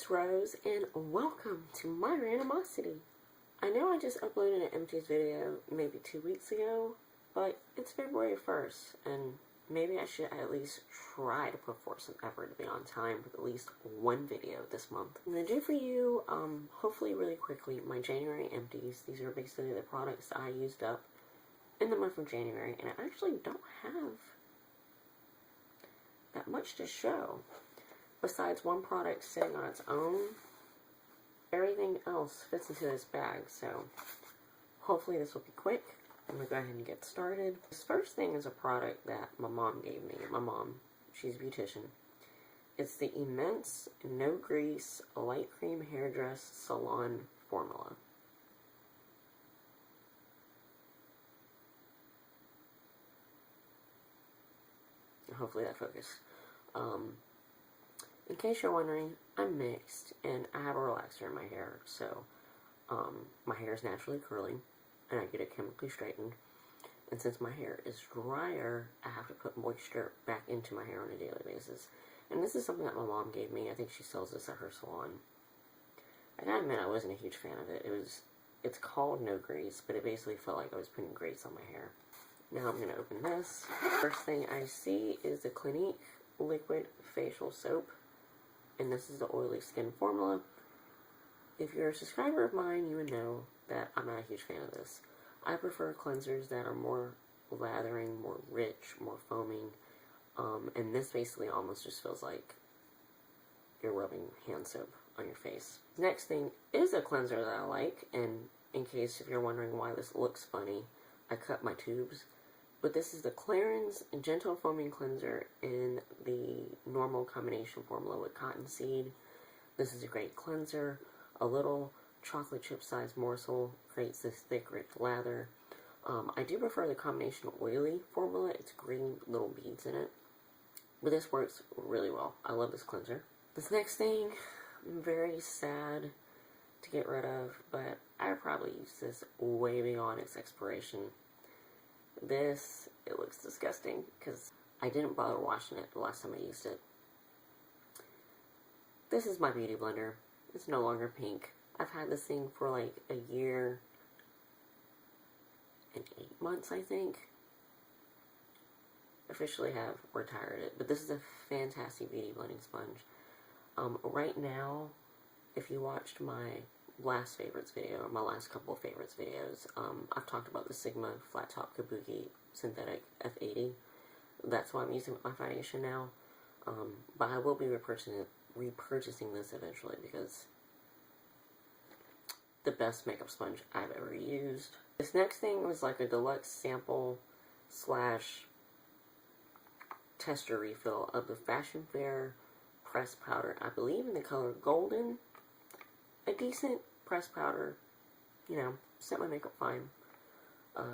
it's Rose, and welcome to my randomosity. I know I just uploaded an Empties video maybe 2 weeks ago, but it's February 1st, and maybe I should at least try to put forth some effort to be on time with at least one video this month. I'm going to do for you, hopefully really quickly, my January Empties. These are basically the products I used up in the month of January, and I actually don't have that much to show. Besides one product sitting on its own, everything else fits into this bag, so hopefully this will be quick. I'm going to go ahead and get started. This first thing is a product that my mom gave me. My mom, she's a beautician. It's the Immense No Grease Light Cream Hairdress Salon Formula. Hopefully that focused. In case you're wondering, I'm mixed, and I have a relaxer in my hair, so my hair is naturally curly, and I get it chemically straightened. And since my hair is drier, I have to put moisture back into my hair on a daily basis. And this is something that my mom gave me. I think she sells this at her salon. I gotta admit, I wasn't a huge fan of it. It's called No Grease, but it basically felt like I was putting grease on my hair. Now I'm gonna open this. First thing I see is the Clinique Liquid Facial Soap. And this is the oily skin formula. If you're a subscriber of mine, you would know that I'm not a huge fan of this. I prefer cleansers that are more lathering, more rich, more foaming. And this basically almost just feels like you're rubbing hand soap on your face. Next thing is a cleanser that I like. And in case if you're wondering why this looks funny, I cut my tubes. But this is the Clarins Gentle Foaming Cleanser in the normal combination formula with cottonseed. This is a great cleanser. A little chocolate chip sized morsel creates this thick, rich lather. I do prefer the combination oily formula. It's green little beads in it. But this works really well. I love this cleanser. This next thing, I'm very sad to get rid of, but I would probably use this way beyond its expiration. This, it looks disgusting because I didn't bother washing it the last time I used it. This is my beauty blender. It's no longer pink. I've had this thing for like a year and 8 months, I think. Officially have retired it, but this is a fantastic beauty blending sponge. Right now, if you watched my last favorites video, or my last couple of favorites videos, I've talked about the Sigma Flat Top Kabuki Synthetic F80. That's what I'm using with my foundation now. But I will be repurchasing this eventually because the best makeup sponge I've ever used. This next thing was like a deluxe sample slash tester refill of the Fashion Fair pressed powder. I believe in the color Golden. A decent pressed powder, you know, set my makeup fine.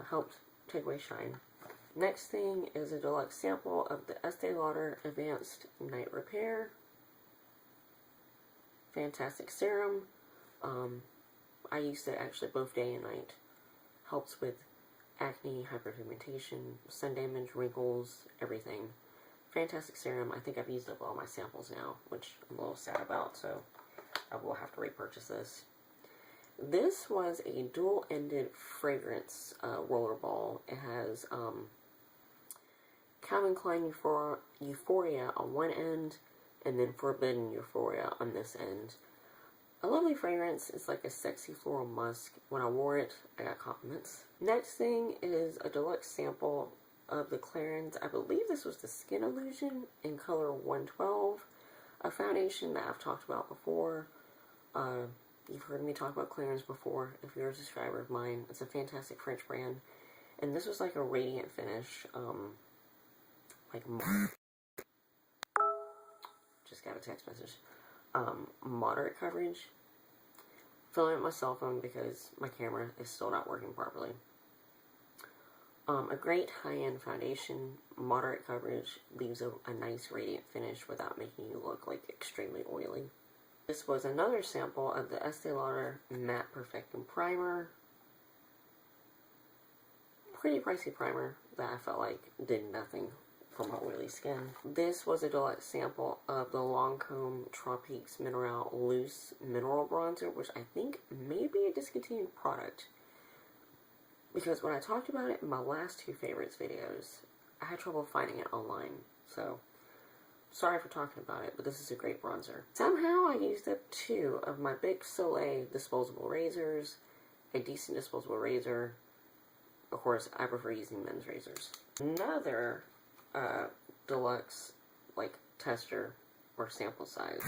Helped take away shine. Next thing is a deluxe sample of the Estee Lauder Advanced Night Repair. Fantastic serum. I used it actually both day and night. Helps with acne, hyperpigmentation, sun damage, wrinkles, everything. Fantastic serum. I think I've used up all my samples now, which I'm a little sad about, so I will have to repurchase this. This was a dual-ended fragrance roller ball. It has Calvin Klein Euphoria on one end, and then Forbidden Euphoria on this end. A lovely fragrance. It's like a sexy floral musk. When I wore it, I got compliments. Next thing is a deluxe sample of the Clarins. I believe this was the Skin Illusion in color 112. A foundation that I've talked about before. You've heard me talk about Clarins before. If you're a subscriber of mine, it's a fantastic French brand. And this was like a radiant finish. Like just got a text message. Moderate coverage. Filming it with my cell phone because my camera is still not working properly. A great high-end foundation. Moderate coverage. Leaves a nice radiant finish without making you look like extremely oily. This was another sample of the Estee Lauder Matte Perfecting Primer. Pretty pricey primer that I felt like did nothing for my oily skin. This was a deluxe sample of the Lancome Tropiques Mineral Loose Mineral Bronzer, which I think may be a discontinued product. Because when I talked about it in my last two favorites videos, I had trouble finding it online. So, sorry for talking about it, but this is a great bronzer. Somehow I used up 2 of my Big Soleil disposable razors, a decent disposable razor. Of course, I prefer using men's razors. Another deluxe, like, tester or sample size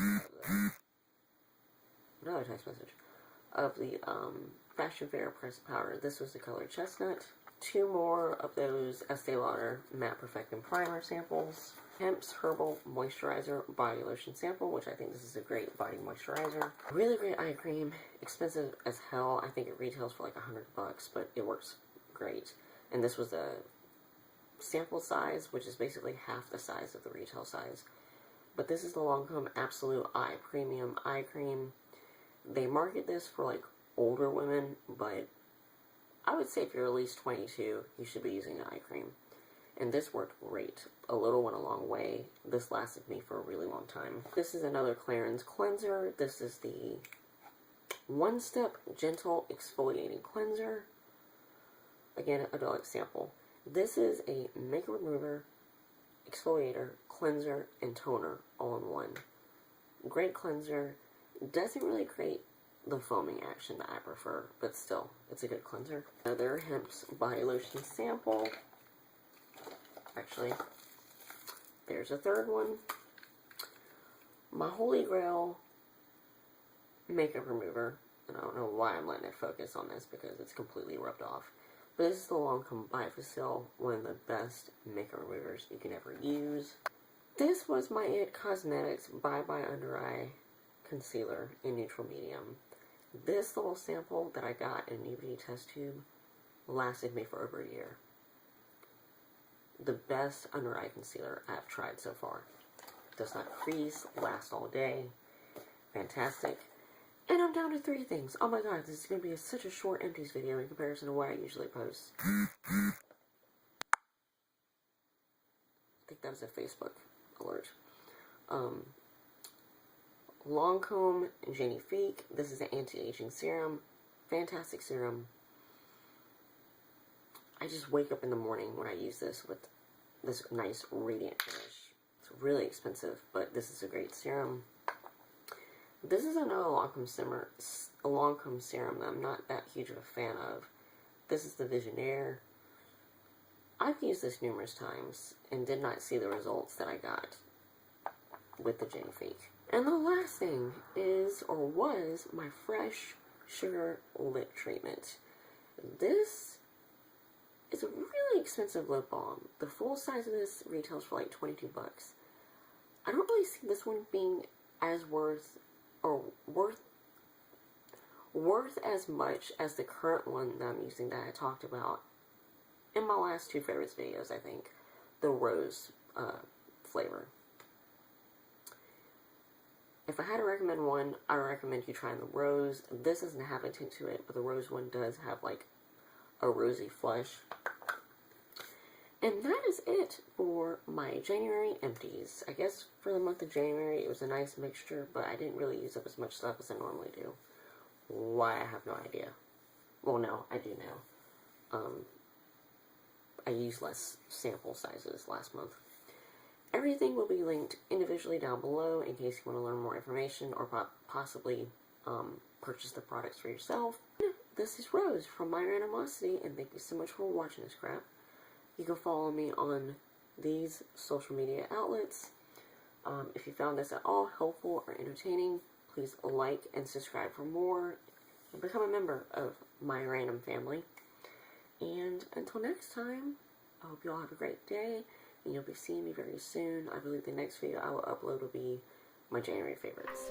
another text message of the Fashion Fair pressed powder. This was the color chestnut. 2 more of those Estee Lauder Matte Perfecting Primer samples. Hemp's Herbal Moisturizer Body Lotion sample, which I think this is a great body moisturizer. Really great eye cream. Expensive as hell. I think it retails for like $100, but it works great. And this was the sample size, which is basically half the size of the retail size. But this is the Lancome Absolute Eye Premium Eye Cream. They market this for like older women, but I would say if you're at least 22, you should be using an eye cream. And this worked great. A little went a long way. This lasted me for a really long time. This is another Clarins cleanser. This is the One Step Gentle Exfoliating Cleanser. Again, a deluxe sample. This is a makeup remover, exfoliator, cleanser, and toner all in one. Great cleanser. Doesn't really create the foaming action that I prefer, but still, it's a good cleanser. Another Hemp's body lotion sample. Actually, there's a third one. My Holy Grail makeup remover. And I don't know why I'm letting it focus on this because it's completely rubbed off. But this is the Lancome Bifacil, one of the best makeup removers you can ever use. This was my IT Cosmetics Bye Bye Under Eye Concealer in neutral medium. This little sample that I got in an EVD test tube lasted me for over a year. The best under eye concealer I've tried so far. Does not crease, lasts all day. Fantastic. And I'm down to 3 things. Oh my god, this is going to be such a short Empties video in comparison to what I usually post. I think that was a Facebook alert. Lancome Genifique. This is an anti-aging serum. Fantastic serum. I just wake up in the morning when I use this with this nice radiant finish. It's really expensive, but this is a great serum. This is another Lancome serum that I'm not that huge of a fan of. This is the Visionaire. I've used this numerous times and did not see the results that I got with the Genifique. And the last thing is, or was, my Fresh Sugar Lip Treatment. This is a really expensive lip balm. The full size of this retails for like $22. I don't really see this one being as worth as much as the current one that I'm using that I talked about in my last 2 favorites videos, I think. The rose flavor. If I had to recommend one, I would recommend you trying the rose. This doesn't have a tint to it, but the rose one does have like a rosy flush. And that is it for my January empties. I guess for the month of January it was a nice mixture, but I didn't really use up as much stuff as I normally do. Why, I have no idea. Well, no, I do now. I used less sample sizes last month. Everything will be linked individually down below in case you want to learn more information or possibly purchase the products for yourself. This is Rose from My Randomosity, and thank you so much for watching this crap. You can follow me on these social media outlets. If you found this at all helpful or entertaining, please like and subscribe for more and become a member of my random family. And until next time, I hope you all have a great day, and you'll be seeing me very soon. I believe the next video I will upload will be my January favorites.